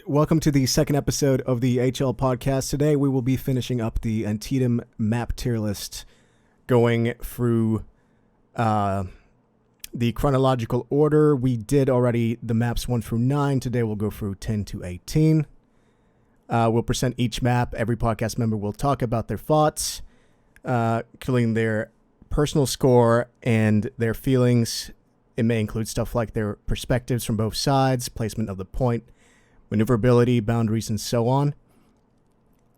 Welcome to the second episode of the HL podcast. Today we will be finishing up the Antietam map tier list, going through the chronological order. We did already the maps 1 through 9. Today we'll go through 10 to 18. We'll present each map. Every podcast member will talk about their thoughts, including their personal score and their feelings. It may include stuff like their perspectives from both sides, placement of the point, maneuverability, boundaries, and so on.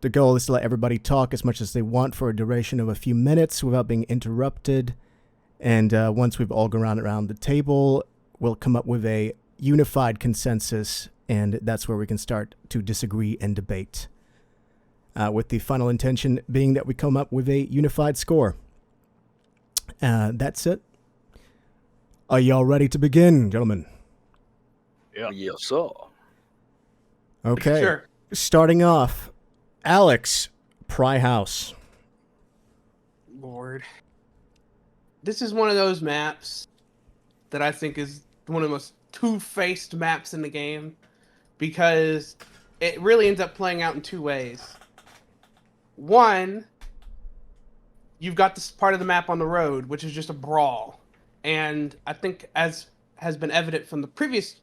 The goal is to let everybody talk as much as they want for a duration of a few minutes without being interrupted. And once we've all gone around the table, we'll come up with a unified consensus, and that's where we can start to disagree and debate. With the final intention being that we come up with a unified score. That's it. Are y'all ready to begin, gentlemen? Yeah. Yes, sir. Okay. Sure. Starting off, Alex, Pry House. Lord. This is one of those maps that I think is one of the most two-faced maps in the game, because it really ends up playing out in two ways. One, you've got this part of the map on the road, which is just a brawl. And I think, as has been evident from the previous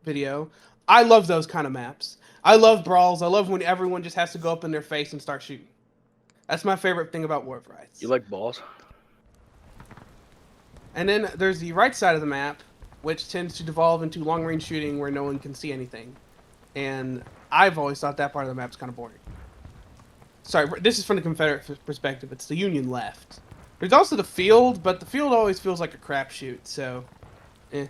video, I love those kind of maps. I love brawls. I love when everyone just has to go up in their face and start shooting. That's my favorite thing about Warfights. You like balls? And then there's the right side of the map, which tends to devolve into long-range shooting where no one can see anything. And I've always thought that part of the map's kind of boring. Sorry, this is from the Confederate perspective. It's the Union left. There's also the field, but the field always feels like a crapshoot, so eh.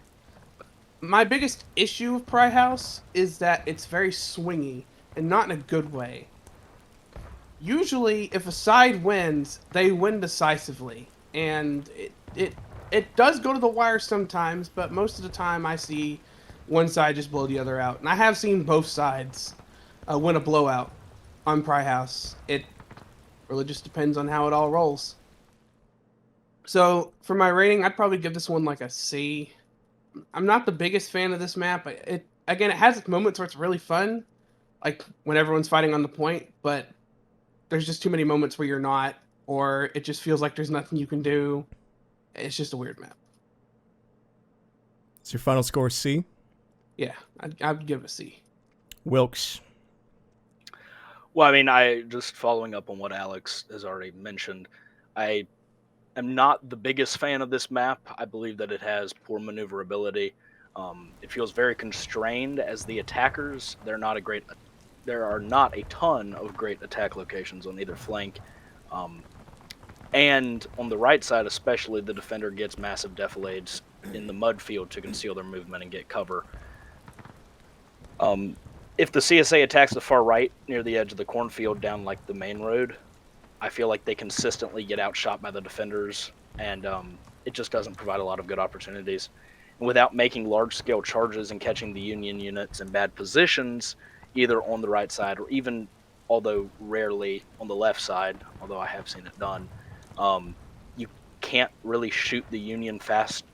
My biggest issue with Pry House is that it's very swingy, and not in a good way. Usually, if a side wins, they win decisively, and it does go to the wire sometimes, but most of the time I see one side just blow the other out. And I have seen both sides win a blowout on Pry House. It really just depends on how it all rolls. So, for my rating, I'd probably give this one like a C. I'm not the biggest fan of this map. It has its moments where it's really fun, like when everyone's fighting on the point, but there's just too many moments where you're not, or it just feels like there's nothing you can do. It's just a weird map. Is your final score C? Yeah, I'd give it a C. Wilkes. Well, I mean, I just following up on what Alex has already mentioned, I am not the biggest fan of this map. I believe that it has poor maneuverability. It feels very constrained as the attackers. There are not a ton of great attack locations on either flank. And on the right side especially, the defender gets massive defilades in the mud field to conceal their movement and get cover. If the CSA attacks the far right near the edge of the cornfield down like the main road, I feel like they consistently get outshot by the defenders, and it just doesn't provide a lot of good opportunities. And without making large-scale charges and catching the Union units in bad positions, either on the right side or even, although rarely, on the left side, although I have seen it done, you can't really shoot the Union fast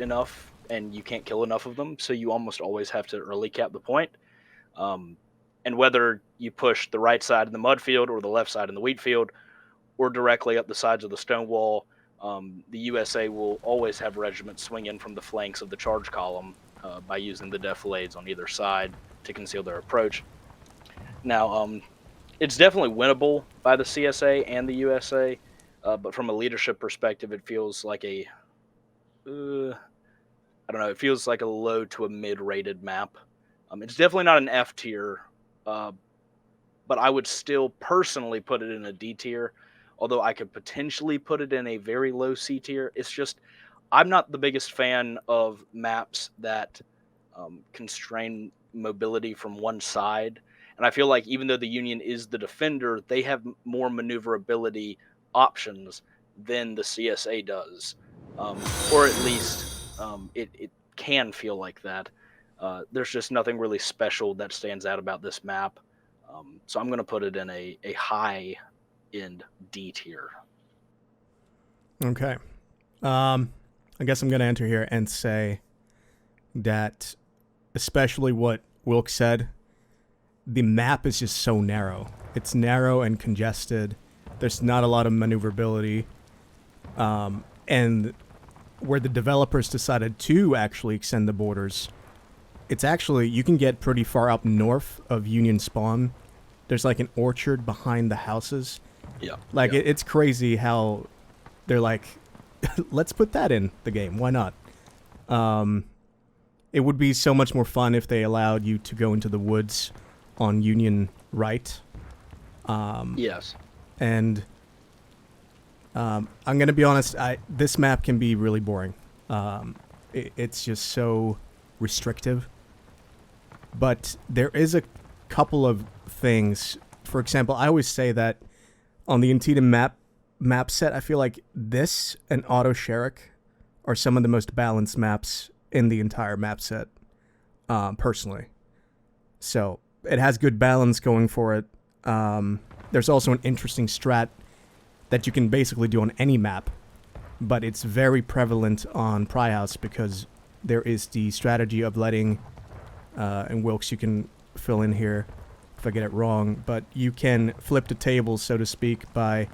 enough, and you can't kill enough of them, so you almost always have to early cap the point. And whether you push the right side in the mud field or the left side in the wheat field or directly up the sides of the stone wall, the USA will always have regiments swing in from the flanks of the charge column by using the defilades on either side to conceal their approach. Now, it's definitely winnable by the CSA and the USA, but from a leadership perspective, it feels like it feels like a low to a mid-rated map. It's definitely not an F tier, but I would still personally put it in a D tier, although I could potentially put it in a very low C tier. It's just, I'm not the biggest fan of maps that constrain mobility from one side. And I feel like even though the Union is the defender, they have more maneuverability options than the CSA does. Or at least it can feel like that. There's just nothing really special that stands out about this map. So I'm going to put it in a high-end D tier. Okay. I guess I'm going to enter here and say that, especially what Wilk said, the map is just so narrow. It's narrow and congested. There's not a lot of maneuverability. And where the developers decided to actually extend the borders, it's actually, you can get pretty far up north of Union Spawn. There's like an orchard behind the houses. Yeah. Like, it's crazy how they're like, let's put that in the game. Why not? It would be so much more fun if they allowed you to go into the woods on Union Right. Yes. And I'm going to be honest, this map can be really boring. It's just so restrictive. But there is a couple of things. For example, I always say that on the Antietam map set, I feel like this and Auto Sherrick are some of the most balanced maps in the entire map set, personally. So it has good balance going for it. There's also an interesting strat that you can basically do on any map, but it's very prevalent on Pry House because there is the strategy of letting, and Wilkes, you can fill in here if I get it wrong, but you can flip the tables, so to speak, by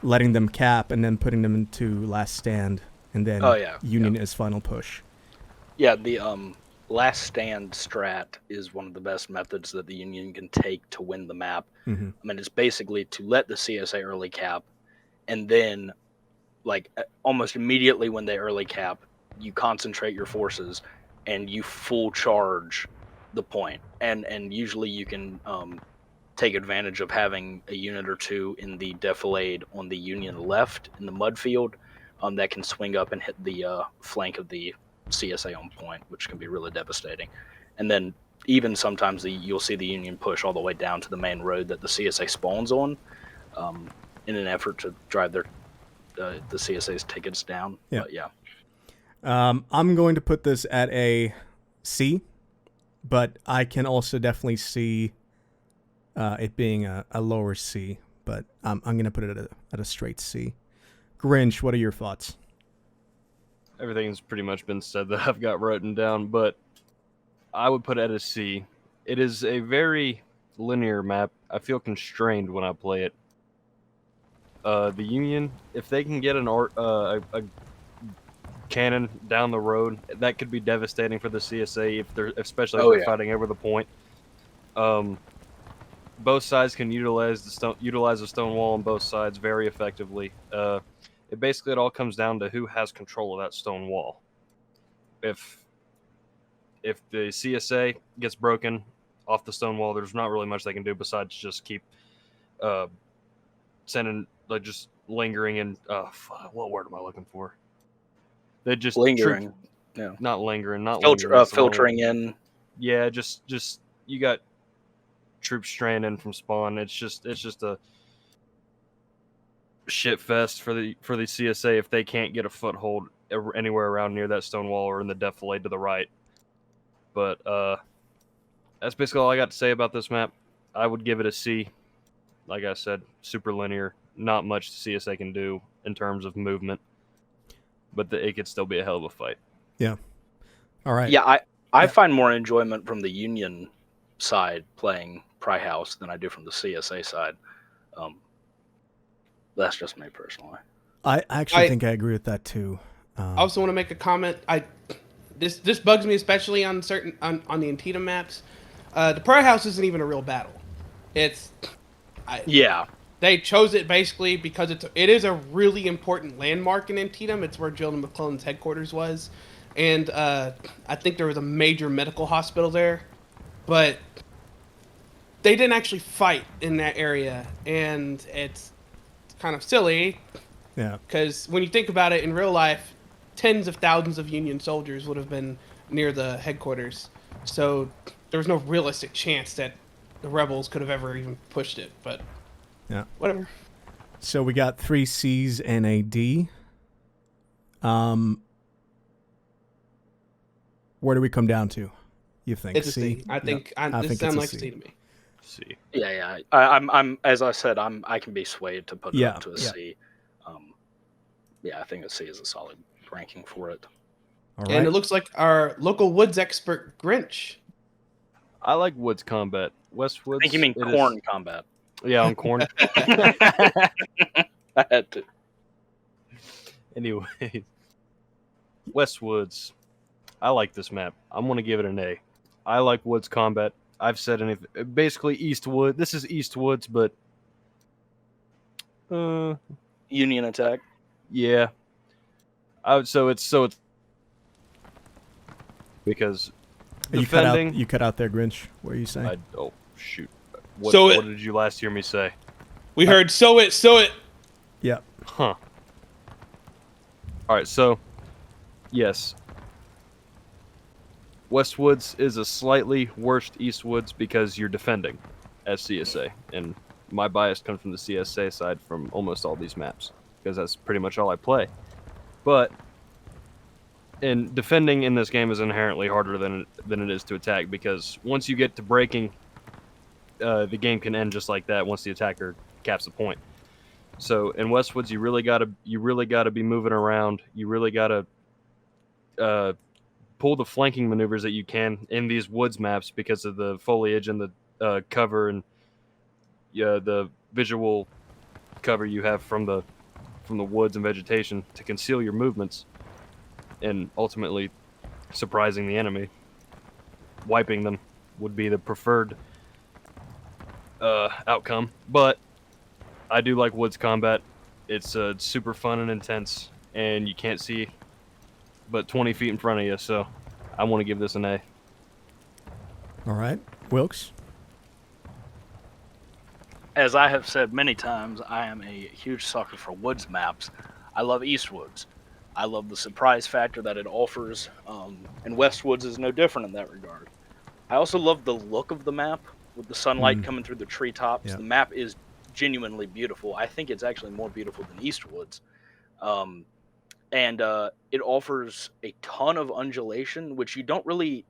letting them cap and then putting them into last stand, and then Union is final push. Yeah, the last stand strat is one of the best methods that the Union can take to win the map. Mm-hmm. I mean, it's basically to let the CSA early cap, and then, like, almost immediately when they early cap, you concentrate your forces, and you full charge the point. And usually you can take advantage of having a unit or two in the defilade on the Union left in the mud field that can swing up and hit the flank of the CSA on point, which can be really devastating. And then even sometimes you'll see the Union push all the way down to the main road that the CSA spawns on, in an effort to drive the CSA's tickets down. Yeah. But yeah. I'm going to put this at a C, but I can also definitely see it being a lower C. But I'm going to put it at a straight C. Grinch, what are your thoughts? Everything's pretty much been said that I've got written down, but I would put it at a C. It is a very linear map. I feel constrained when I play it. The Union, if they can get a cannon down the road, that could be devastating for the CSA especially if they're fighting over the point. Both sides can utilize the stone wall on both sides very effectively. It all comes down to who has control of that stone wall. If the CSA gets broken off the stone wall, there's not really much they can do besides just keep sending, like, just lingering and what word am I looking for? They just Lingering. Not lingering, not filtering in. Yeah, just you got troops straying in from spawn. It's just a shit fest for the CSA if they can't get a foothold anywhere around near that stone wall or in the defilade to the right. But that's basically all I got to say about this map. I would give it a C. Like I said, super linear. Not much the CSA can do in terms of movement, but it could still be a hell of a fight. Yeah. All right. Yeah, I find more enjoyment from the Union side playing Pry House than I do from the CSA side. That's just me personally. I actually think I agree with that too. I also want to make a comment. This bugs me especially on the Antietam maps. The Pry House isn't even a real battle. They chose it basically because it is a really important landmark in Antietam. It's where Jill McClellan's headquarters was, and I think there was a major medical hospital there, but they didn't actually fight in that area, and it's kind of silly. Yeah. Because when you think about it in real life, tens of thousands of Union soldiers would have been near the headquarters, so there was no realistic chance that the rebels could have ever even pushed it. But yeah, whatever. So we got 3 C's and a D. Where do we come down to? You think it's a C? I think this sounds like a C to me. C. Yeah. I'm as I said, I can be swayed to put it up to a C. I think a C is a solid ranking for it. All right. And it looks like our local woods expert Grinch I like Woods combat. Westwoods. I think you mean corn combat. Yeah, on corn. I had to. Anyway, Westwoods. I like this map. I'm gonna give it an A. I like Woods combat. I've said anything. Basically, Eastwood. This is Eastwoods, but Union attack. yeah. So it's because defending. You cut out there, Grinch. What are you saying? Oh shoot! What So what did you last hear me say? We heard "so it." Yep. Huh. All right. So yes. Westwoods is a slightly worse Eastwoods because you're defending as CSA, and my bias comes from the CSA side from almost all these maps because that's pretty much all I play. But and defending in this game is inherently harder than it is to attack because once you get to breaking, the game can end just like that once the attacker caps the point. So in Westwoods, you really gotta be moving around. You really gotta pull the flanking maneuvers that you can in these woods maps because of the foliage and the cover and the visual cover you have from the woods and vegetation to conceal your movements and ultimately surprising the enemy. Wiping them would be the preferred outcome, but I do like woods combat. It's super fun and intense, and you can't see but 20 feet in front of you, so I want to give this an A. All right. Wilkes? As I have said many times, I am a huge sucker for woods maps. I love Eastwoods. I love the surprise factor that it offers, and Westwoods is no different in that regard. I also love the look of the map with the sunlight coming through the treetops. Yeah. The map is genuinely beautiful. I think it's actually more beautiful than Eastwoods. And it offers a ton of undulation, which you don't really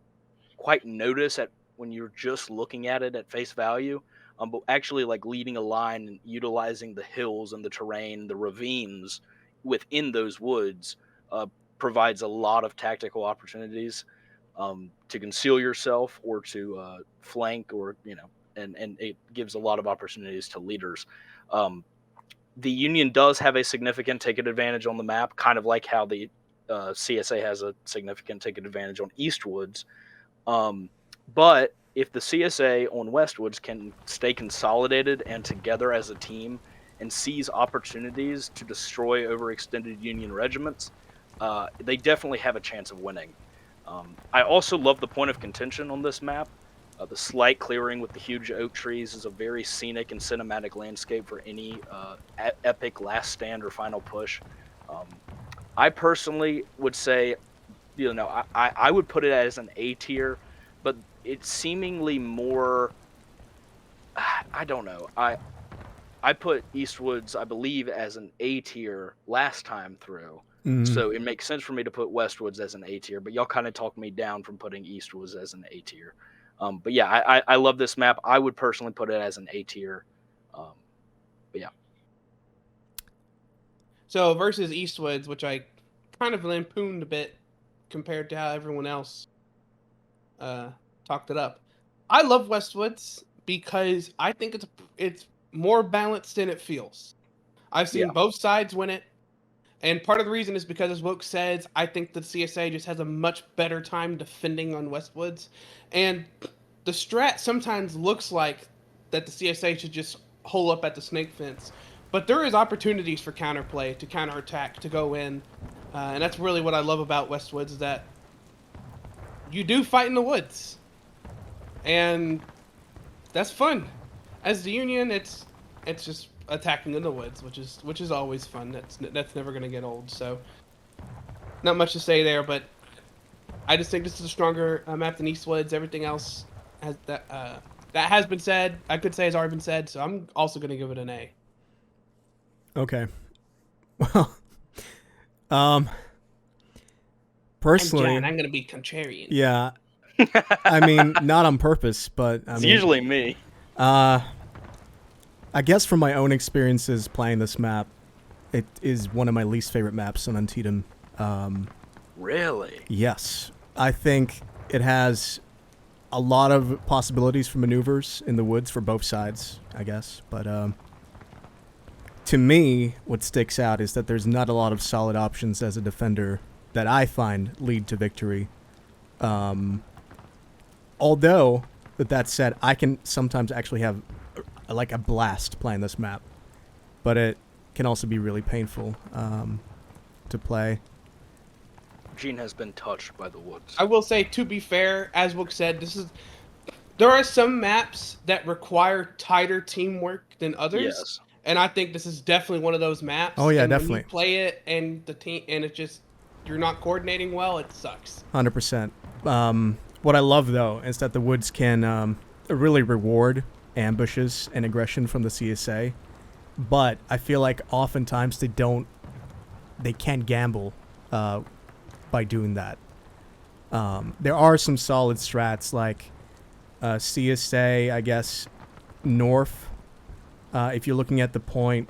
quite notice when you're just looking at it at face value. But actually, like leading a line and utilizing the hills and the terrain, the ravines within those woods, provides a lot of tactical opportunities to conceal yourself or to flank, or and it gives a lot of opportunities to leaders. The Union does have a significant ticket advantage on the map, kind of like how the CSA has a significant ticket advantage on Eastwoods. But if the CSA on Westwoods can stay consolidated and together as a team and seize opportunities to destroy overextended Union regiments, they definitely have a chance of winning. I also love the point of contention on this map. The slight clearing with the huge oak trees is a very scenic and cinematic landscape for any epic last stand or final push. I personally would say, I would put it as an A tier, but it's seemingly more. I don't know. I put Eastwoods, I believe, as an A tier last time through. So it makes sense for me to put Westwoods as an A tier, but y'all kind of talked me down from putting Eastwoods as an A tier. But yeah, I love this map. I would personally put it as an A tier. But yeah. So versus Eastwoods, which I kind of lampooned a bit compared to how everyone else talked it up. I love Westwoods because I think it's more balanced than it feels. I've seen both sides win it. And part of the reason is because, as Woke says, I think the CSA just has a much better time defending on Westwoods. And the strat sometimes looks like that the CSA should just hole up at the snake fence. But there is opportunities for counterplay, to counterattack, to go in. And that's really what I love about Westwoods, is that you do fight in the woods. And that's fun. As the Union, it's just attacking in the woods, which is always fun. That's never going to get old. So not much to say there, but I just think this is a stronger map than Eastwoods. Everything else has that has been said. I could say has already been said, so I'm also going to give it an A. Okay. Well, personally, I'm going to be contrarian. Yeah. I mean, not on purpose, but It's usually me. I guess from my own experiences playing this map, it is one of my least favorite maps on Antietam. Really? Yes. I think it has a lot of possibilities for maneuvers in the woods for both sides, I guess. But to me, what sticks out is that there's not a lot of solid options as a defender that I find lead to victory. Although, with that said, I can sometimes actually have like a blast playing this map, but it can also be really painful to play. Gene has been touched by the woods. I will say, to be fair, as Wook said, there are some maps that require tighter teamwork than others. Yes. And I think this is definitely one of those maps. Oh yeah, and definitely. When you play it and the team and it just you're not coordinating well, it sucks. 100%. What I love though is that the woods can really reward ambushes and aggression from the CSA, but I feel like oftentimes they can't gamble by doing that. There are some solid strats like CSA, I guess, north. If you're looking at the point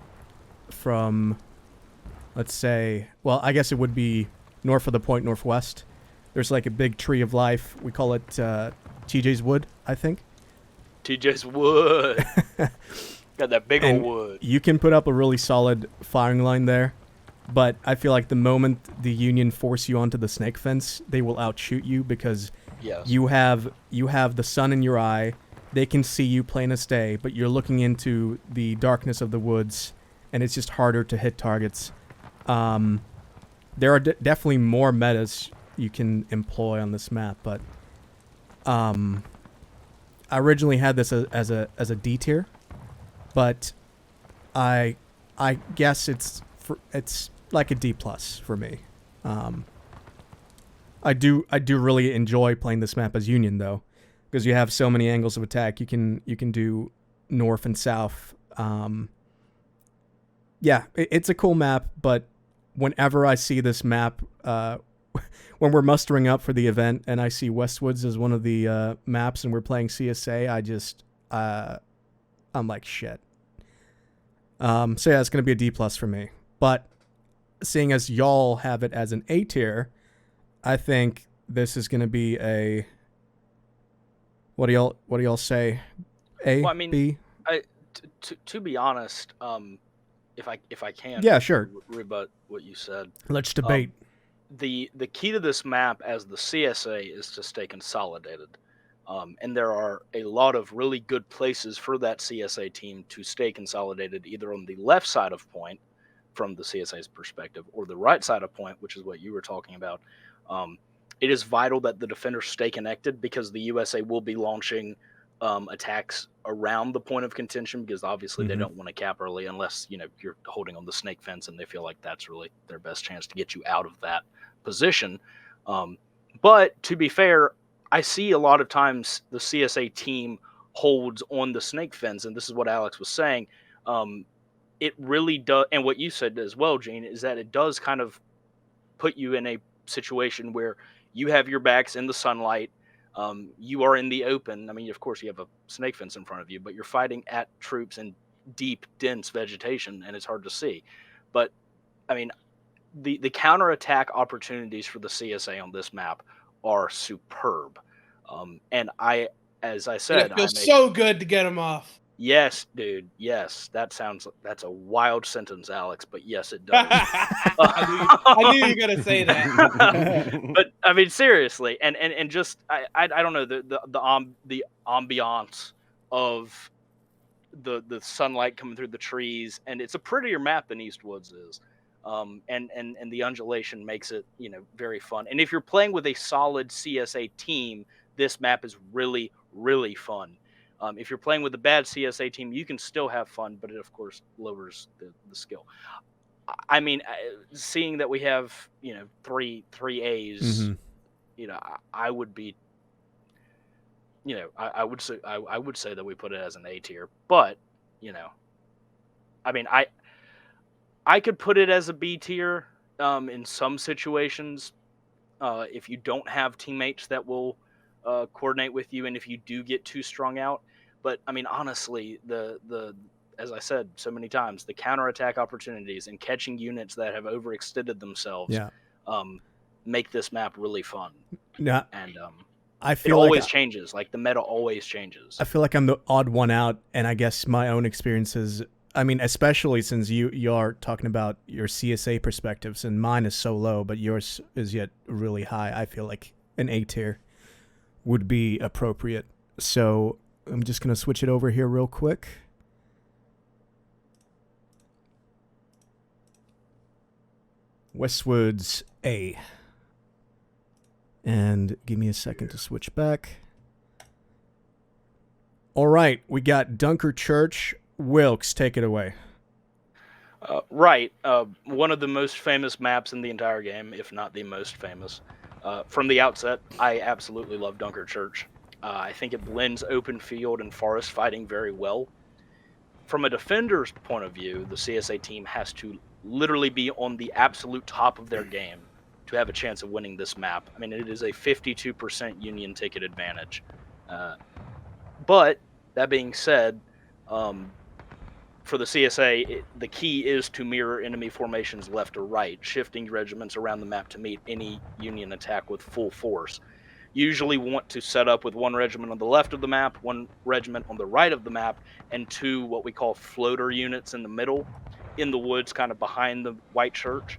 from, let's say, well, I guess it would be north of the point, northwest. There's like a big tree of life. We call it TJ's Wood, I think. TJ's Wood. Got that big old wood. You can put up a really solid firing line there, but I feel like the moment the Union force you onto the snake fence, they will outshoot you because you have the sun in your eye. They can see you plain as day, but you're looking into the darkness of the woods, and it's just harder to hit targets. There are definitely more metas you can employ on this map, but I originally had this as a D tier, but I guess it's like a D plus for me. I do really enjoy playing this map as Union though, because you have so many angles of attack. You can do north and south. Yeah, it's a cool map, but whenever I see this map, when we're mustering up for the event and I see Westwoods as one of the maps and we're playing CSA, I'm like, shit. So yeah, it's going to be a D plus for me. But seeing as y'all have it as an A tier, I think this is going to be a, what do y'all say? A, well, I mean, B? To be honest, if I can, Yeah, sure. Rebut what you said. Let's debate. The key to this map as the CSA is to stay consolidated. And there are a lot of really good places for that CSA team to stay consolidated, either on the left side of point from the CSA's perspective or the right side of point, which is what you were talking about. It is vital that the defenders stay connected because the USA will be launching attacks around the point of contention because obviously they don't want to cap early unless you're holding on the snake fence and they feel like that's really their best chance to get you out of that position. But to be fair, I see a lot of times the CSA team holds on the snake fence, and this is what Alex was saying. It really does, and what you said as well, Gene, is that it does kind of put you in a situation where you have your backs in the sunlight. You are in the open. I mean, of course, you have a snake fence in front of you, but you're fighting at troops in deep, dense vegetation, and it's hard to see. But, I mean, the counterattack opportunities for the CSA on this map are superb. And as I said, it feels so good to get them off. Yes, dude. Yes, that's a wild sentence, Alex, but yes, it does. I knew you were gonna say that. But I mean, seriously, and just I don't know the ambiance of the sunlight coming through the trees, and it's a prettier map than Eastwoods is. And the undulation makes it very fun. And if you're playing with a solid CSA team, this map is really, really fun. If you're playing with a bad CSA team, you can still have fun, but it of course lowers the skill. I mean, seeing that we have three A's, I would be, I would say that we put it as an A tier, but I mean, I could put it as a B tier in some situations if you don't have teammates that will coordinate with you, and if you do get too strung out. But I mean, honestly, the as I said so many times, the counterattack opportunities and catching units that have overextended themselves make this map really fun. Yeah. And I It feel like always changes. Like, the meta always changes. I feel like I'm the odd one out, and I guess my own experiences. I mean, especially since you are talking about your CSA perspectives, and mine is so low, but yours is yet really high. I feel like an A tier would be appropriate. So I'm just gonna switch it over here real quick. Westwood's A. And give me a second to switch back. All right, we got Dunker Church. Wilkes, take it away. Right. One of the most famous maps in the entire game, if not the most famous. From the outset, I absolutely love Dunker Church. I think it blends open field and forest fighting very well. From a defender's point of view, the CSA team has to literally be on the absolute top of their game to have a chance of winning this map. I mean, it is a 52% Union ticket advantage. But that being said, for the CSA, the key is to mirror enemy formations left or right, shifting regiments around the map to meet any Union attack with full force. Usually want to set up with one regiment on the left of the map, one regiment on the right of the map, and two what we call floater units in the middle, in the woods, kind of behind the White Church.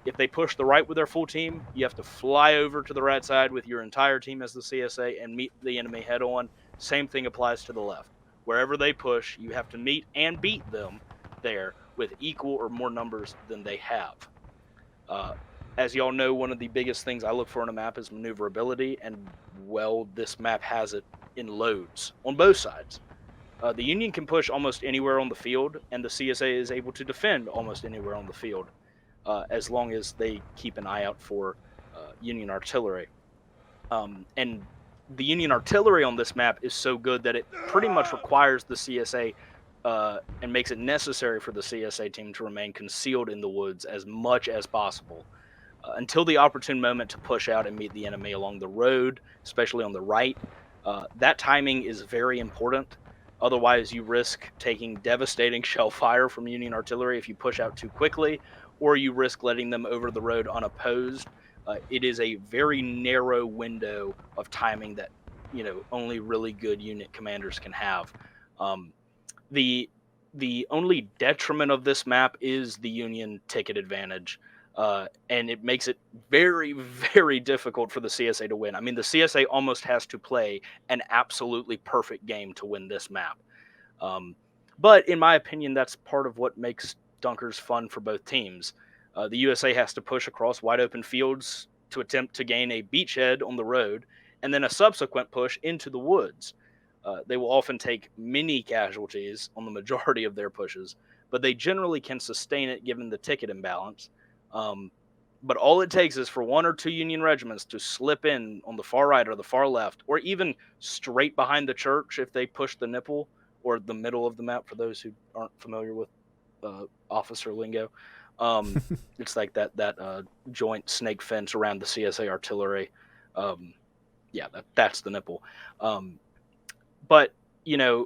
If they push the right with their full team, you have to fly over to the right side with your entire team as the CSA and meet the enemy head on. Same thing applies to the left. Wherever they push, you have to meet and beat them there with equal or more numbers than they have. As y'all know, one of the biggest things I look for in a map is maneuverability, and, well, this map has it in loads on both sides. The Union can push almost anywhere on the field, and the CSA is able to defend almost anywhere on the field, as long as they keep an eye out for Union artillery. And the Union artillery on this map is so good that it pretty much requires the CSA and makes it necessary for the CSA team to remain concealed in the woods as much as possible until the opportune moment to push out and meet the enemy along the road, especially on the right. That timing is very important. Otherwise, you risk taking devastating shell fire from Union artillery if you push out too quickly, or you risk letting them over the road unopposed. It is a very narrow window of timing that, only really good unit commanders can have. The only detriment of this map is the Union ticket advantage, and it makes it very, very difficult for the CSA to win. I mean, the CSA almost has to play an absolutely perfect game to win this map. But in my opinion, that's part of what makes Dunkers fun for both teams. The USA has to push across wide open fields to attempt to gain a beachhead on the road, and then a subsequent push into the woods. They will often take many casualties on the majority of their pushes, but they generally can sustain it given the ticket imbalance. But all it takes is for one or two Union regiments to slip in on the far right or the far left, or even straight behind the church if they push the nipple, or the middle of the map for those who aren't familiar with officer lingo. It's like that joint snake fence around the CSA artillery. That's the nipple. But,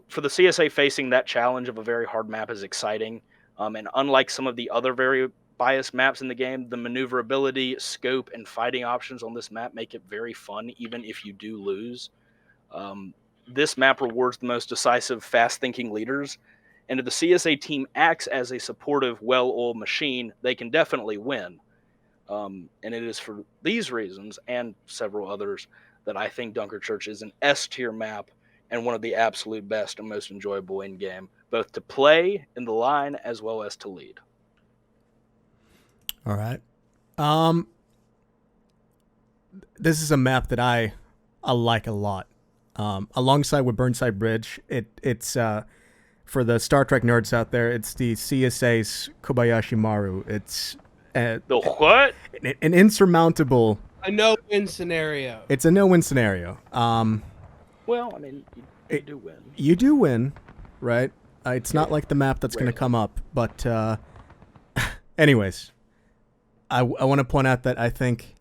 for the CSA, facing that challenge of a very hard map is exciting. And unlike some of the other very biased maps in the game, the maneuverability, scope, and fighting options on this map make it very fun, even if you do lose. This map rewards the most decisive, fast-thinking leaders. And if the CSA team acts as a supportive, well-oiled machine, they can definitely win. And it is for these reasons, and several others, that I think Dunker Church is an S-tier map and one of the absolute best and most enjoyable in-game, both to play in the line as well as to lead. All right. This is a map that I like a lot. Alongside with Burnside Bridge, it's for the Star Trek nerds out there, it's the CSA's Kobayashi Maru. It's The what? an insurmountable. A no-win scenario. It's a no-win scenario. Well, I mean, you do win. You do win, right? It's not like the map that's going to come up. But anyways, I want to point out that I think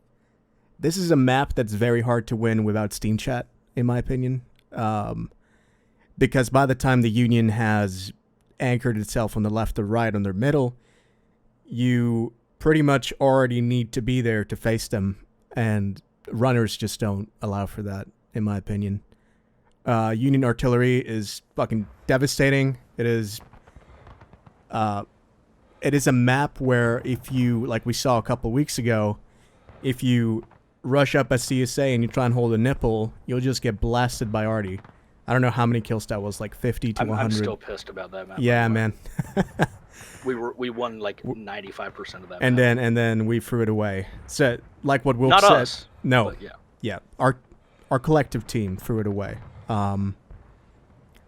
this is a map that's very hard to win without Steam Chat, in my opinion. Because by the time the Union has anchored itself on the left or right on their middle, you pretty much already need to be there to face them. And runners just don't allow for that, in my opinion. Union artillery is fucking devastating. It is a map where if you, like we saw a couple weeks ago, if you rush up a CSA and you try and hold a nipple, you'll just get blasted by Artie. I don't know how many kills that was, like 50 to 100. I'm still pissed about that map. Yeah, man. We won like 95% of that. And map. then we threw it away. So like what Wilk Not said. us. No. But Yeah. Our collective team threw it away.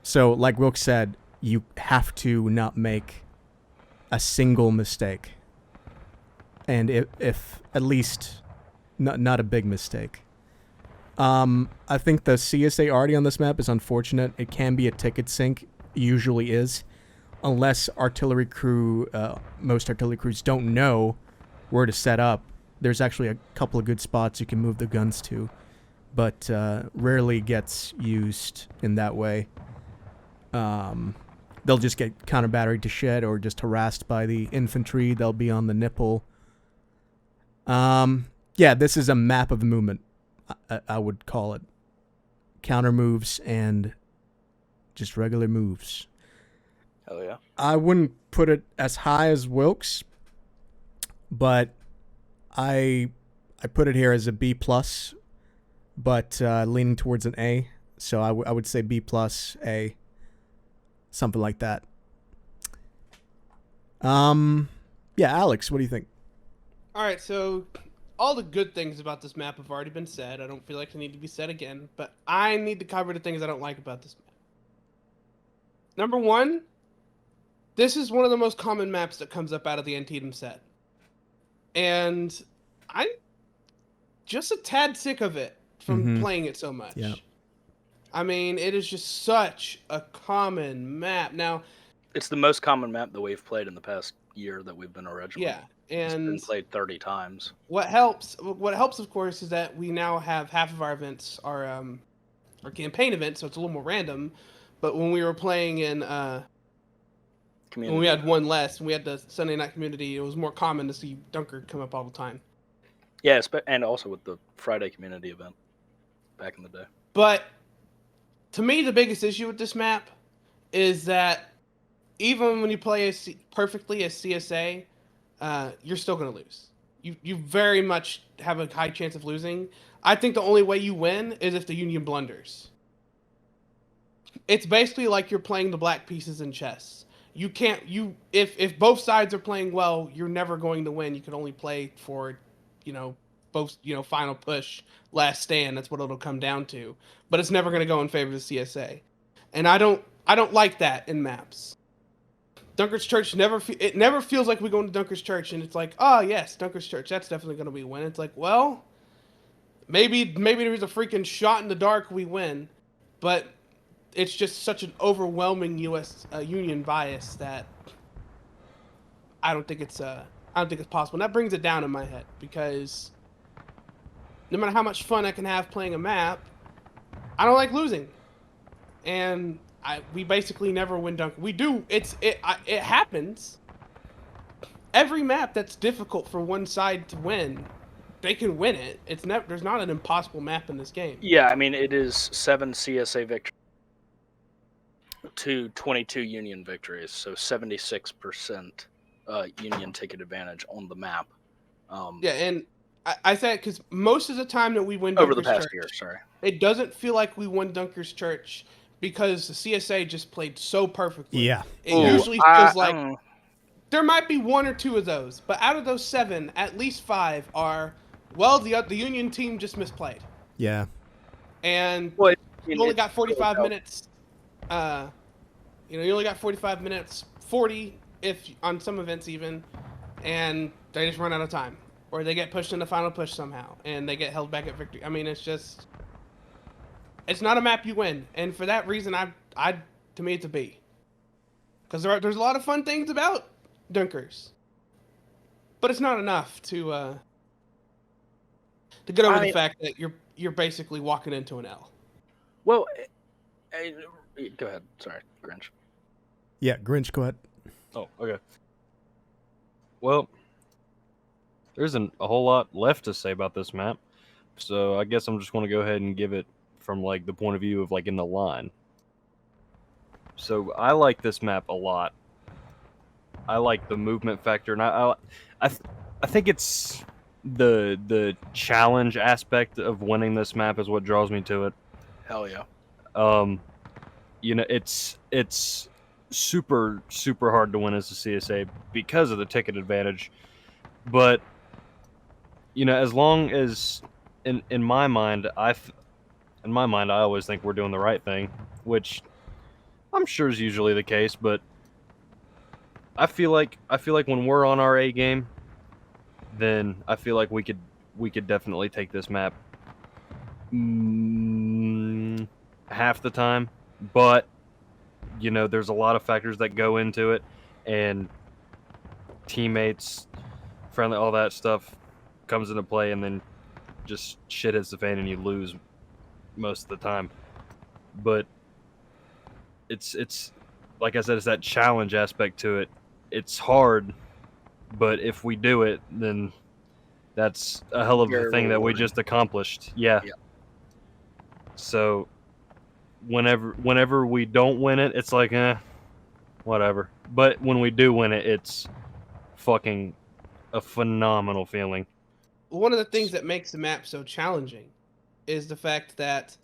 So like Wilk said, you have to not make a single mistake. And if at least not a big mistake. I think the CSA Artie on this map is unfortunate. It can be a ticket sink, usually is, unless artillery crew, most artillery crews don't know where to set up. There's actually a couple of good spots you can move the guns to, but rarely gets used in that way. They'll just get counter battery to shit or just harassed by the infantry. They'll be on the nipple. Yeah, this is a map of movement. I would call it counter moves and just regular moves. Hell yeah. I wouldn't put it as high as Wilkes, but I put it here as a B plus, but leaning towards an A. So I would say B plus A, something like that. Yeah, Alex, what do you think? All right, so all the good things about this map have already been said. I don't feel like they need to be said again, but I need to cover the things I don't like about this map. Number one, this is one of the most common maps that comes up out of the Antietam set. And I'm just a tad sick of it from playing it so much. Yeah. I mean, it is just such a common map. Now, It's the most common map that we've played in the past year that we've been original. yeah, It's been and played 30 times. what helps, of course, is that we now have half of our events are campaign events, so it's a little more random. But when we were playing in Community. when we had one less, and we had the Sunday night community, it was more common to see Dunker come up all the time. Yeah, and also with the Friday community event back in the day. But to me, the biggest issue with this map is that even when you play perfectly as CSA, you're still going to lose. You very much have a high chance of losing. I think the only way you win is if the Union blunders. It's basically like you're playing the black pieces in chess. You can't if both sides are playing well, you're never going to win. You can only play for, both, final push, last stand. That's what it'll come down to. But it's never going to go in favor of the CSA. And I don't like that in maps. Dunker's Church never feels like we go into Dunker's Church and it's like, oh yes, Dunker's Church, that's definitely going to be a win. It's like, well, maybe there's a freaking shot in the dark we win, but it's just such an overwhelming U.S. Union bias that I don't think it's possible. And that brings it down in my head because no matter how much fun I can have playing a map, I don't like losing, and we basically never win Dunker. We do. It happens. Every map that's difficult for one side to win, they can win it. There's not an impossible map in this game. Yeah, I mean, it is 7 CSA victories to 22 Union victories, so 76% Union ticket advantage on the map. Yeah, and I say it because most of the time that we win over the Dunker's past Church, year, sorry. it doesn't feel like we won Dunker's Church because the CSA just played so perfectly. Yeah. It usually feels like there might be one or two of those, but out of those 7, at least 5 are, well, the Union team just misplayed. Yeah. And Well, you only got 45 minutes. You only got 45 minutes, 40 if on some events even, and they just run out of time, or they get pushed in the final push somehow, and they get held back at victory. I mean, it's not a map you win, and for that reason, to me it's a B, because there's a lot of fun things about Dunkers, but it's not enough to get over the fact that you're basically walking into an L. Well, go ahead. Sorry, Grinch. Yeah, Grinch, go ahead. Oh, okay. Well, there isn't a whole lot left to say about this map, So I guess I'm just going to go ahead and give it from like the point of view of like in the line. So I like this map a lot. I like the movement factor, and I think it's the challenge aspect of winning this map is what draws me to it. Hell yeah. It's super hard to win as a CSA because of the ticket advantage, but as long as in my mind I always think we're doing the right thing, which I'm sure is usually the case, but I feel like when we're on our A game, then I feel like we could definitely take this map half the time, but there's a lot of factors that go into it, and teammates, friendly, all that stuff comes into play, and then just shit hits the fan and you lose most of the time. But it's like I said, it's that challenge aspect to it. It's hard, but if we do it, then that's a hell of a Very thing that we rewarding. just accomplished. Yeah. So whenever we don't win it, it's like whatever. But when we do win it, it's fucking a phenomenal feeling. One of the things that makes the map so challenging is the fact that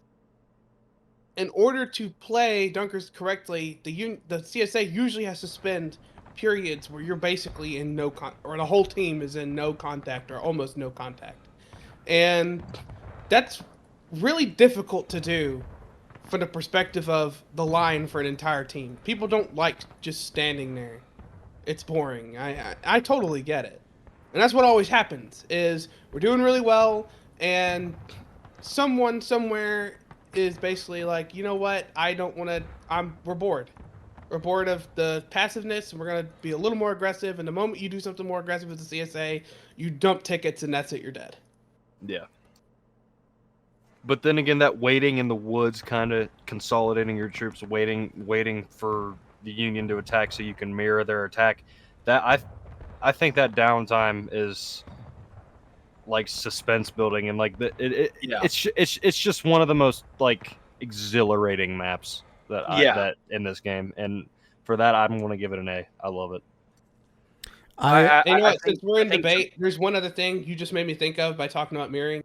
in order to play Dunkers correctly, the CSA usually has to spend periods where you're basically in or the whole team is in no contact or almost no contact. And that's really difficult to do from the perspective of the line for an entire team. People don't like just standing there. It's boring. I totally get it. And that's what always happens is we're doing really well and someone somewhere is basically like, you know what? I don't want to. We're bored. We're bored of the passiveness, and we're gonna be a little more aggressive. And the moment you do something more aggressive with the CSA, you dump tickets, and that's it. You're dead. Yeah. But then again, that waiting in the woods, kind of consolidating your troops, waiting for the Union to attack so you can mirror their attack. That I think that downtime is like suspense building, and like it's just one of the most like exhilarating maps that in this game, and for that I'm going to give it an A. I love it. You know what? Since we're in debate, there's one other thing you just made me think of by talking about mirroring.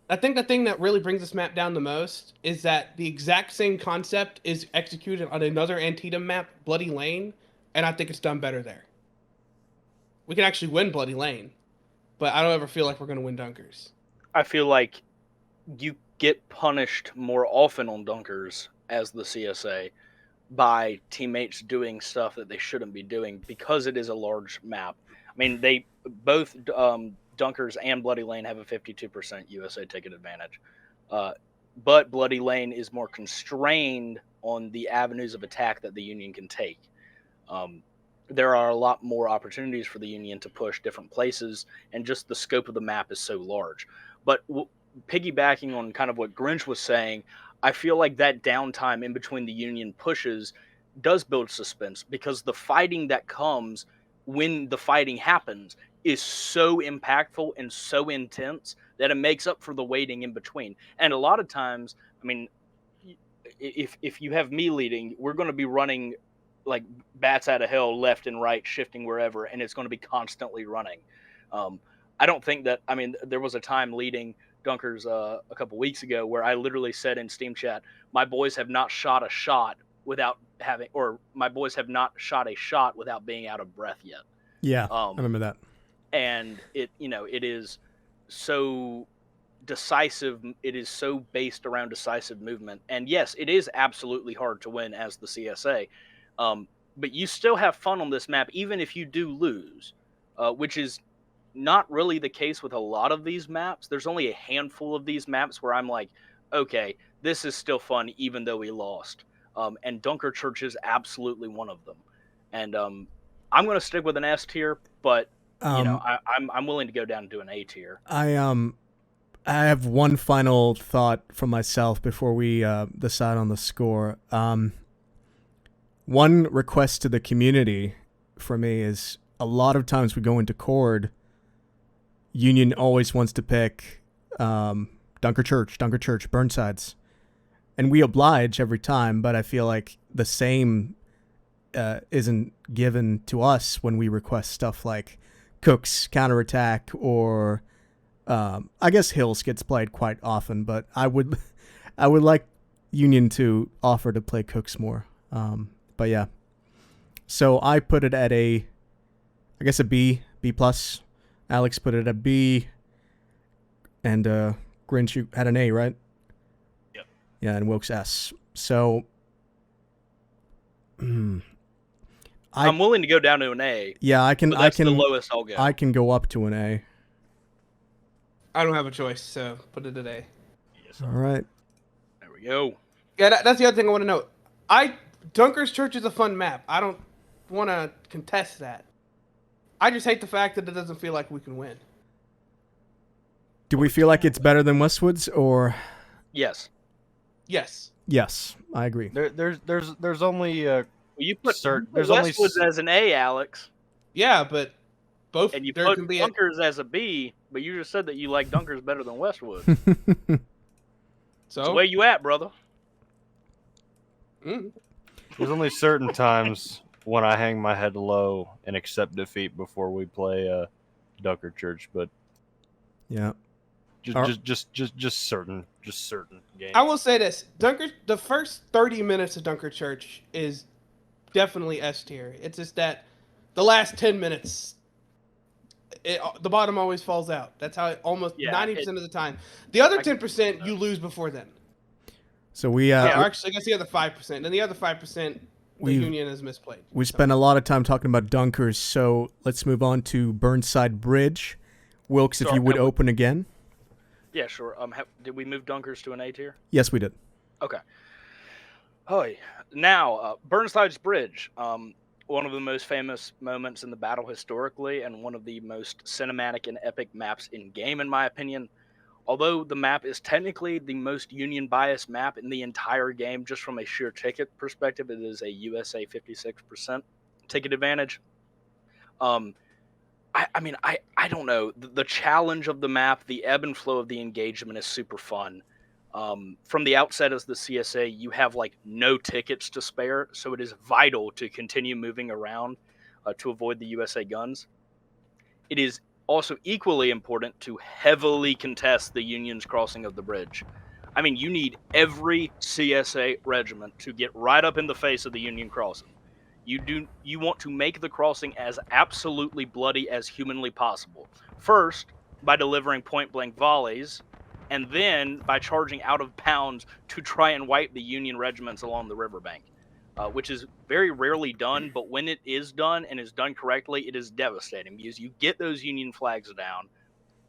I think the thing that really brings this map down the most is that the exact same concept is executed on another Antietam map, Bloody Lane, and I think it's done better there. We can actually win Bloody Lane, but I don't ever feel like we're going to win Dunkers. I feel like you get punished more often on Dunkers as the CSA by teammates doing stuff that they shouldn't be doing because it is a large map. I mean, they both Dunkers and Bloody Lane have a 52% USA ticket advantage. But Bloody Lane is more constrained on the avenues of attack that the Union can take. There are a lot more opportunities for the Union to push different places, and just the scope of the map is so large. But piggybacking on kind of what Grinch was saying, I feel like that downtime in between the Union pushes does build suspense, because the fighting that comes when the fighting happens is so impactful and so intense that it makes up for the waiting in between. And a lot of times, I mean, if you have me leading, we're going to be running like bats out of hell left and right, shifting wherever, and it's going to be constantly running. I don't think that, I mean, there was a time leading Dunkers a couple weeks ago where I literally said in Steam chat, my boys have not shot a shot without having, or my boys have not shot a shot without being out of breath yet. Yeah, I remember that. And it is so decisive. It is so based around decisive movement. And yes, it is absolutely hard to win as the CSA. But you still have fun on this map, even if you do lose, which is not really the case with a lot of these maps. There's only a handful of these maps where I'm like, okay, this is still fun, even though we lost. And Dunker Church is absolutely one of them. And I'm going to stick with an S tier, but I'm willing to go down to an A tier. I have one final thought from myself before we decide on the score. One request to the community for me is, a lot of times we go into Cord, Union always wants to pick Dunker Church, Burnsides. And we oblige every time, but I feel like the same isn't given to us when we request stuff like Cook's Counterattack or I guess Hills gets played quite often, but I would like Union to offer to play Cooks more. But yeah. So I put it at I guess a B plus. Alex put it at B, and Grinch, you had an A, right? Yep. Yeah, and Wilkes S. So I'm willing to go down to an A. Yeah, I can. But that's I can. the lowest I'll go. I can go up to an A. I don't have a choice, so put it at A. Yes, All right. there we go. Yeah, that's the other thing I want to note. Dunker's Church is a fun map. I don't want to contest that. I just hate the fact that it doesn't feel like we can win. Do we feel like it's better than Westwood's, or? Yes. Yes. Yes, I agree. There's only You put there's only Westwoods as an A, Alex, Yeah, but both and you there put can be Dunkers as a B, but you just said that you like Dunkers better than Westwood. so Where you at, brother? there's only certain times when I hang my head low and accept defeat before we play Dunker Church, but Yeah. just certain games. I will say this: the first 30 minutes of Dunker Church is definitely S tier. It's just that the last 10 minutes, the bottom always falls out. That's how it almost 90% of the time. The other 10% you lose before then. So we Actually, I guess the other 5%, and the other 5% the Union is misplayed. We spent a lot of time talking about Dunkers, so let's move on to Burnside Bridge. Wilkes, if you would open again. Yeah, sure. Did we move Dunkers to an A tier? Yes, we did. Okay. Now, Burnside's Bridge, one of the most famous moments in the battle historically, and one of the most cinematic and epic maps in game, in my opinion. Although the map is technically the most Union-biased map in the entire game, just from a sheer ticket perspective, it is a USA 56% ticket advantage. I don't know. The challenge of the map, the ebb and flow of the engagement is super fun. From the outset as the CSA, you have like no tickets to spare, so it is vital to continue moving around to avoid the USA guns. It is also equally important to heavily contest the Union's crossing of the bridge. I mean, you need every CSA regiment to get right up in the face of the Union crossing. You want to make the crossing as absolutely bloody as humanly possible. First, by delivering point-blank volleys, and then by charging out of bounds to try and wipe the Union regiments along the riverbank, which is very rarely done, but when it is done and is done correctly, it is devastating because you get those Union flags down,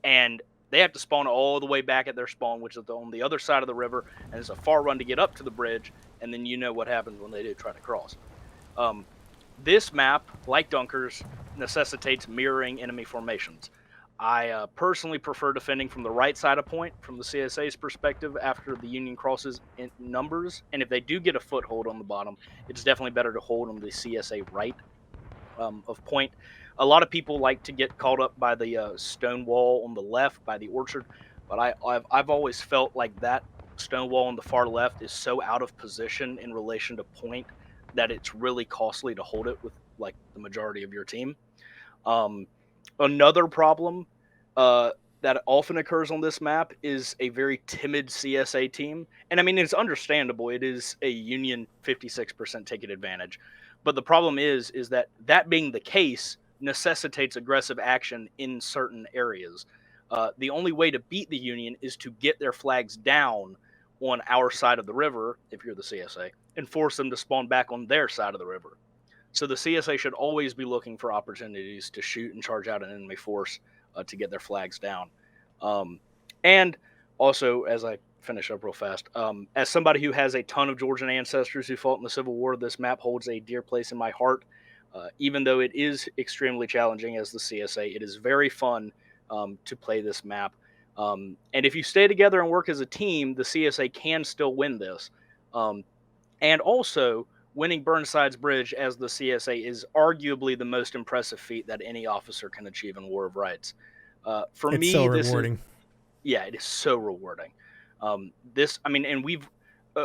and they have to spawn all the way back at their spawn, which is on the other side of the river, and it's a far run to get up to the bridge, and then you know what happens when they do try to cross. This map, like Dunkers, necessitates mirroring enemy formations. I personally prefer defending from the right side of point from the CSA's perspective after the Union crosses in numbers, and if they do get a foothold on the bottom, it's definitely better to hold on the CSA right of point. A lot of people like to get caught up by the stone wall on the left by the orchard, but I've always felt like that stone wall on the far left is so out of position in relation to point that it's really costly to hold it with like the majority of your team. Another problem that often occurs on this map is a very timid CSA team. And I mean, it's understandable. It is a Union 56% ticket advantage. But the problem is that being the case necessitates aggressive action in certain areas. The only way to beat the Union is to get their flags down on our side of the river, if you're the CSA, and force them to spawn back on their side of the river. So the CSA should always be looking for opportunities to shoot and charge out an enemy force to get their flags down. And also, as I finish up real fast, as somebody who has a ton of Georgian ancestors who fought in the Civil War, this map holds a dear place in my heart. Even though it is extremely challenging as the CSA, it is very fun to play this map. And if you stay together and work as a team, the CSA can still win this. And also, winning Burnside's Bridge as the CSA is arguably the most impressive feat that any officer can achieve in War of Rights. For it's me, so this rewarding. Yeah, it is so rewarding. This, I mean, and we've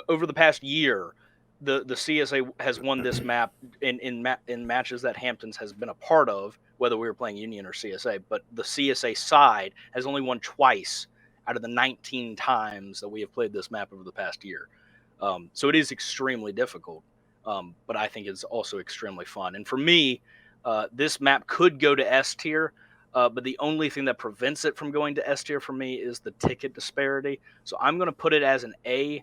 over the past year, the CSA has won this map in matches that Hamptons has been a part of, whether we were playing Union or CSA. But the CSA side has only won twice out of the 19 times that we have played this map over the past year. So it is extremely difficult, but I think it's also extremely fun. And for me, this map could go to S tier. But the only thing that prevents it from going to S tier for me is the ticket disparity. So I'm going to put it as an A,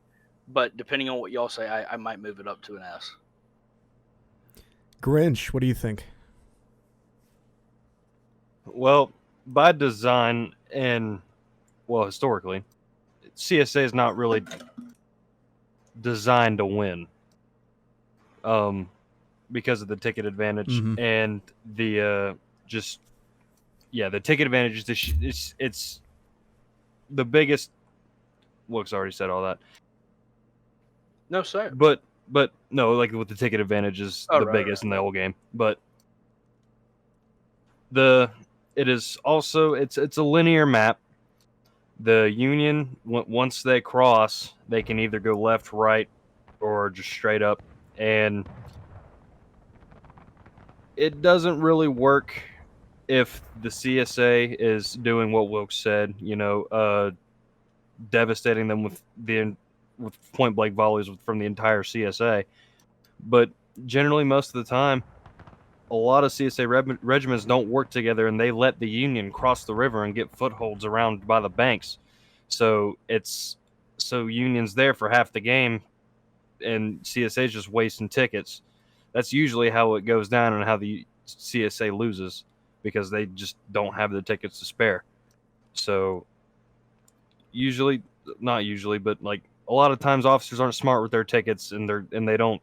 but depending on what y'all say, I might move it up to an S. Grinch, what do you think? Well, by design and, well, historically, CSA is not really designed to win. Because of the ticket advantage and the the ticket advantage is it's the biggest. Wilkes already said all that. No, sir. But no, like with the ticket advantage is the biggest in the whole game. But it is also it's a linear map. The Union, once they cross, they can either go left, right, or just straight up, and it doesn't really work if the CSA is doing what Wilkes said, devastating them with point blank volleys from the entire CSA. But generally, most of the time, a lot of CSA regiments don't work together, and they let the Union cross the river and get footholds around by the banks. So Union's there for half the game, and CSA's just wasting tickets. That's usually how it goes down and how the CSA loses, because they just don't have the tickets to spare. So not usually, but like a lot of times officers aren't smart with their tickets, and they don't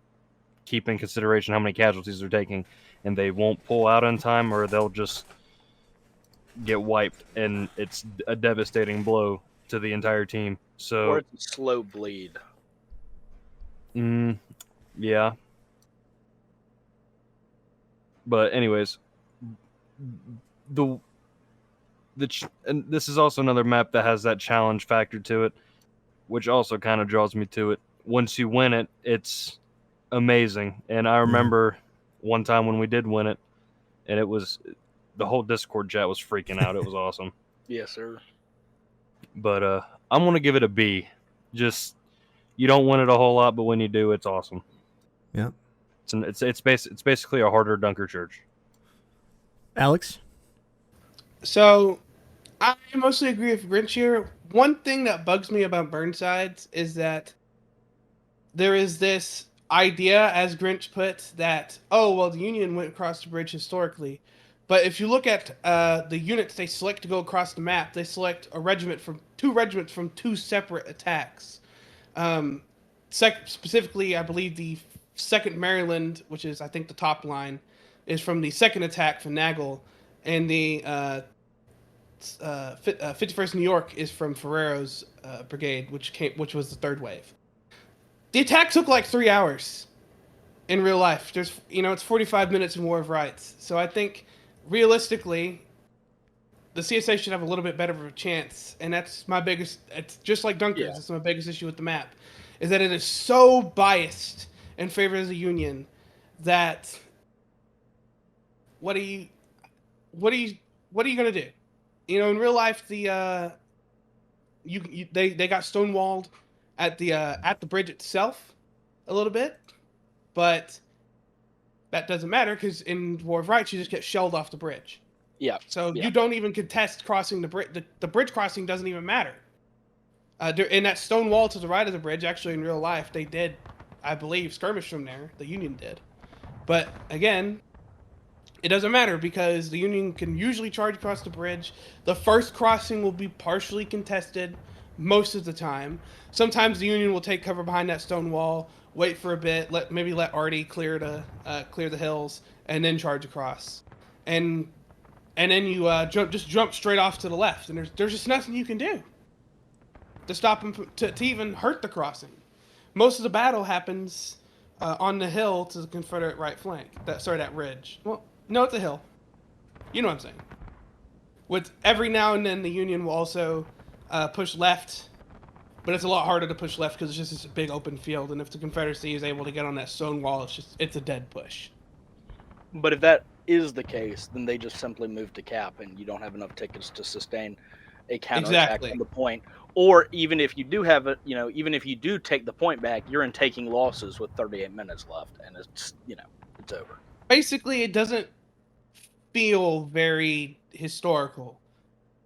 keep in consideration how many casualties they're taking, and they won't pull out on time, or they'll just get wiped, and it's a devastating blow to the entire team. So, or it's a slow bleed. Yeah. But anyways, and this is also another map that has that challenge factor to it, which also kind of draws me to it. Once you win it, it's amazing. And I remember one time when we did win it, and it was the whole Discord chat was freaking out. It was awesome. Yes, sir. But I'm gonna give it a B. Just, you don't win it a whole lot, but when you do, it's awesome. Yeah. It's basically a harder Dunker Church. Alex? So, I mostly agree with Grinch here. One thing that bugs me about Burnsides is that there is this idea, as Grinch puts, that, the Union went across the bridge historically. But if you look at the units they select to go across the map, they select two regiments from two separate attacks. Specifically, I believe the 2nd Maryland, which is, I think, the top line, is from the 2nd attack from Nagel, and the 51st New York is from Ferrero's brigade, which was the 3rd wave. The attack took like 3 hours in real life. It's 45 minutes in War of Rights. So I think, realistically, the CSA should have a little bit better of a chance, and that's my biggest. It's just like Dunkers. Yeah. It's my biggest issue with the map, is that it is so biased in favor of the Union that what are you gonna do? In real life, they got stonewalled at the bridge itself a little bit, but that doesn't matter because in War of Rights you just get shelled off the bridge. Yeah. So you don't even contest crossing the bridge. The bridge crossing doesn't even matter. In that stone wall to the right of the bridge, actually in real life, they did, I believe, skirmish from there. The Union did. But again, it doesn't matter because the Union can usually charge across the bridge. The first crossing will be partially contested most of the time. Sometimes the Union will take cover behind that stone wall, wait for a bit, let Artie clear the hills, and then charge across. And then you jump straight off to the left, and there's just nothing you can do to stop them to even hurt the crossing. Most of the battle happens on the hill to the Confederate right flank. That ridge. Well, no, it's a hill. You know what I'm saying. With every now and then, the Union will also push left, but it's a lot harder to push left because it's just this big open field. And if the Confederacy is able to get on that stone wall, it's a dead push. But if that is the case, then they just simply move to cap, and you don't have enough tickets to sustain a counterattack Exactly. on the point. Or even if you do have it, even if you do take the point back, you're in taking losses with 38 minutes left, and it's it's over. Basically, it doesn't feel very historical,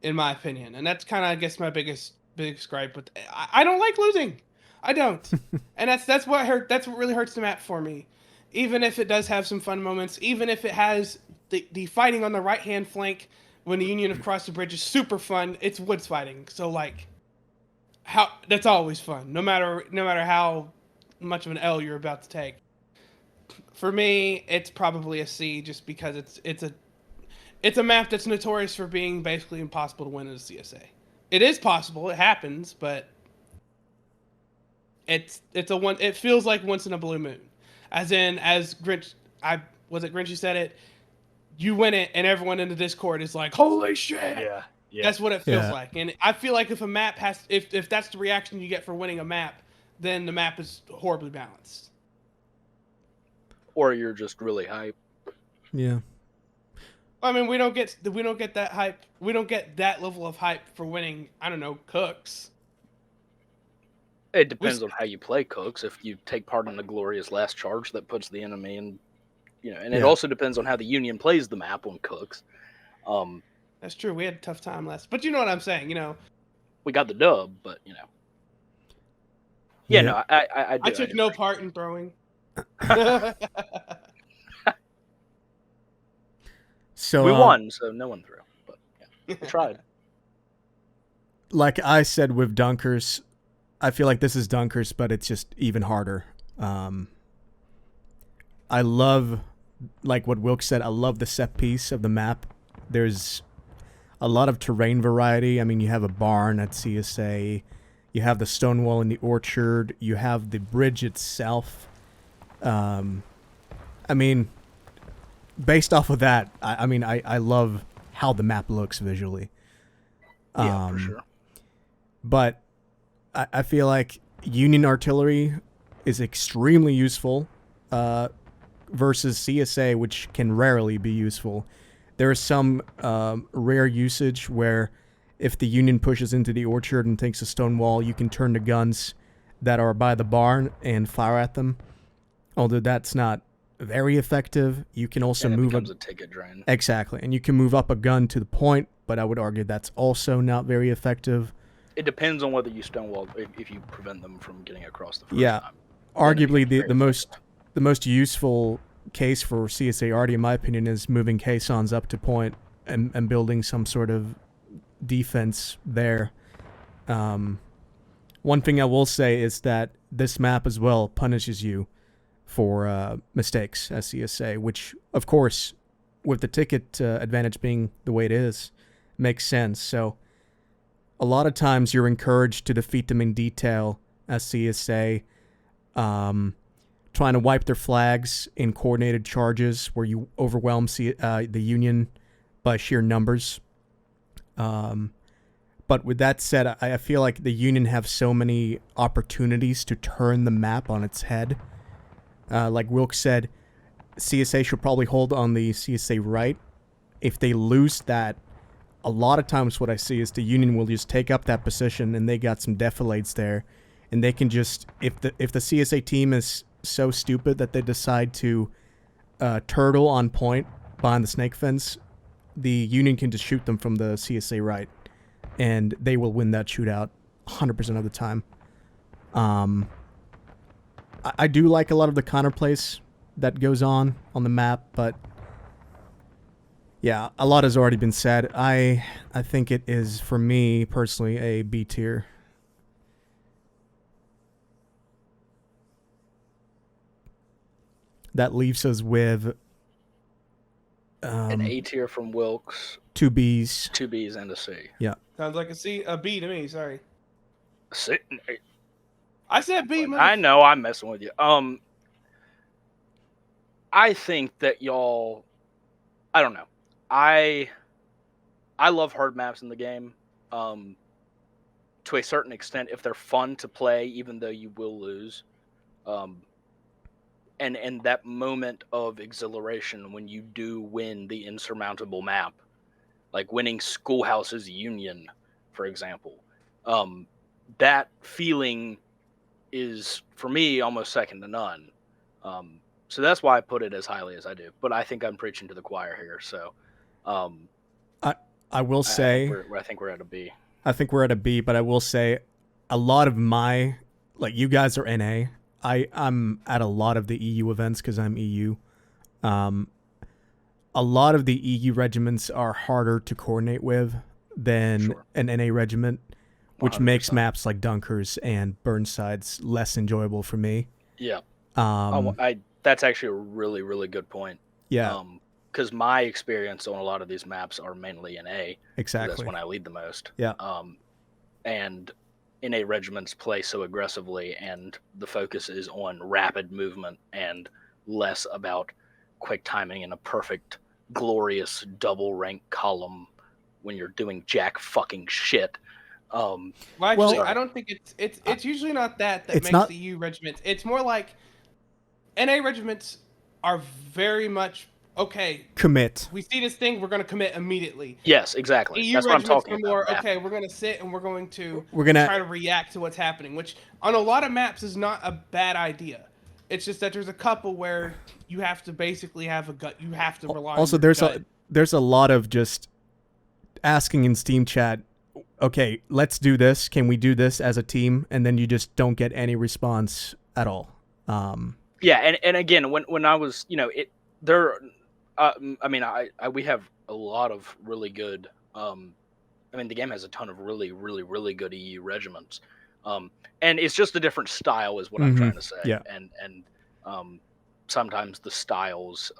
in my opinion, and that's kind of, I guess, my biggest gripe. But I don't like losing. I don't, and that's what hurt. That's what really hurts the map for me. Even if it does have some fun moments, even if it has the fighting on the right hand flank when the Union have crossed the bridge is super fun. It's woods fighting, so like, that's always fun, no matter how much of an L you're about to take. For me, it's probably a C, just because it's a map that's notorious for being basically impossible to win as a CSA. It is possible, it happens, but it feels like once in a blue moon. As Grinch, was it Grinch who said it? You win it, and everyone in the Discord is like, "Holy shit!" Yeah. That's what it feels Yeah. like. And I feel like if a map if that's the reaction you get for winning a map, then the map is horribly balanced. Or you're just really hype. Yeah. I mean, we don't get that hype. We don't get that level of hype for winning, I don't know, Cooks. It depends on how you play Cooks. If you take part in the glorious last charge that puts the enemy in, and it Yeah. also depends on how the Union plays the map on Cooks. That's true. We had a tough time but you know what I'm saying, We got the dub, but Yeah. no, I do. I took no part in throwing. So We won, so no one threw. But we tried. like I said with Dunkers, I feel like this is Dunkers, but it's just even harder. I love, like what Wilk said, I love the set piece of the map. There's a lot of terrain variety. I mean, you have a barn at CSA, you have the stone wall in the orchard, you have the bridge itself. I mean, based off of that, I love how the map looks visually. Yeah, for sure. But I feel like Union artillery is extremely useful versus CSA, which can rarely be useful. There is some rare usage where if the Union pushes into the orchard and takes a stone wall, you can turn the guns that are by the barn and fire at them. Although that's not very effective. You can also And it move becomes a ticket drain. Exactly. And you can move up a gun to the point, but I would argue that's also not very effective. It depends on whether you stonewall if you prevent them from getting across the first Yeah. time. Arguably Then it's the most useful case for CSA Arty, in my opinion, is moving caissons up to point and building some sort of defense there. One thing I will say is that this map as well punishes you for mistakes as CSA, which, of course, with the ticket advantage being the way it is, makes sense. So a lot of times you're encouraged to defeat them in detail as CSA, trying to wipe their flags in coordinated charges where you overwhelm the Union by sheer numbers. But with that said, I feel like the Union have so many opportunities to turn the map on its head. Like Wilk said, CSA should probably hold on the CSA right. If they lose that, a lot of times what I see is the Union will just take up that position, and they got some defilades there, and they can just, if the CSA team is so stupid that they decide to turtle on point behind the snake fence, the Union can just shoot them from the CSA right, and they will win that shootout 100% of the time. I do like a lot of the counterplays that goes on the map, but yeah, a lot has already been said. I think it is, for me personally, a B tier. That leaves us with an A tier from Wilkes, 2 Bs. 2 Bs, and a C. Yeah. Sounds like a B to me. Sorry, C. I said B. I know I'm messing with you. I think that y'all, I don't know. I love hard maps in the game. to a certain extent, if they're fun to play, even though you will lose, and that moment of exhilaration when you do win the insurmountable map, like winning Schoolhouse's Union, for example, that feeling is for me almost second to none. So that's why I put it as highly as I do. But I think I'm preaching to the choir here. So I will say, I think we're at a B. I think we're at a B, but I will say a lot of my, like, you guys are NA. I'm at a lot of the EU events because I'm EU. A lot of the EU regiments are harder to coordinate with than an NA regiment, which 100%. makes maps like Dunkers and Burnsides less enjoyable for me. Yeah. That's actually a really, really good point. Yeah. Because my experience on a lot of these maps are mainly NA. Exactly. That's when I lead the most. Yeah. And NA regiments play so aggressively, and the focus is on rapid movement and less about quick timing and a perfect, glorious double rank column when you're doing jack fucking shit. Well, actually, Well- I don't think it's usually not that It's makes not- the EU regiments. It's more like NA regiments are very much okay. Commit. We see this thing, we're going to commit immediately. Yes, exactly. EU That's what I'm regiments talking are more about. okay. We're going to sit and we're going to We're gonna try to react to what's happening, which on a lot of maps is not a bad idea. It's just that there's a couple where you have to basically have a gut. You have to rely. Also, on your there's gut. there's a lot of just asking in Steam chat, okay, let's do this. Can we do this as a team? And then you just don't get any response at all. Yeah, and again, when I was, we have a lot of really good. The game has a ton of really, really, really good EU regiments, and it's just a different style, is what I'm trying to say. Yeah. And sometimes the styles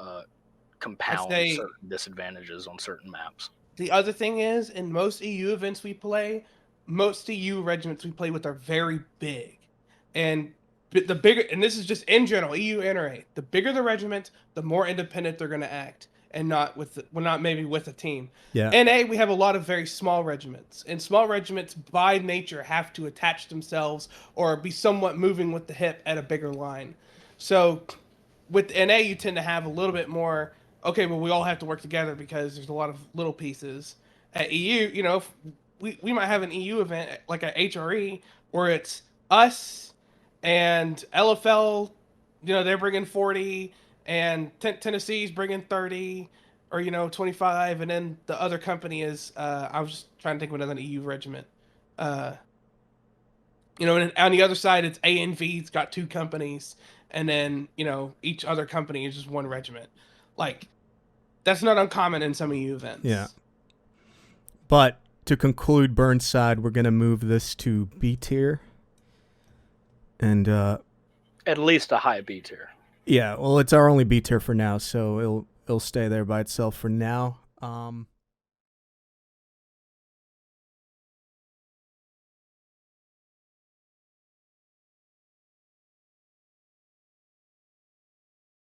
compound say- certain disadvantages on certain maps. The other thing is, in most EU events we play, most EU regiments we play with are very big, and the bigger, and this is just in general, EU and NRA, the bigger the regiment, the more independent they're going to act, and not maybe with a team. Yeah. NA, we have a lot of very small regiments, and small regiments by nature have to attach themselves or be somewhat moving with the hip at a bigger line. So with NA, you tend to have a little bit more, okay, well, we all have to work together because there's a lot of little pieces. At EU, we might have an EU event like a HRE where it's us and LFL, they're bringing 40, and Tennessee's bringing 30 or 25, and then the other company is I was just trying to think of another EU regiment. And on the other side it's ANV's got 2 companies, and then each other company is just 1 regiment. Like, that's not uncommon in some EU events. Yeah. But to conclude Burnside, we're gonna move this to B tier. And At least a high B tier. yeah, well, it's our only B tier for now, so it'll stay there by itself for now.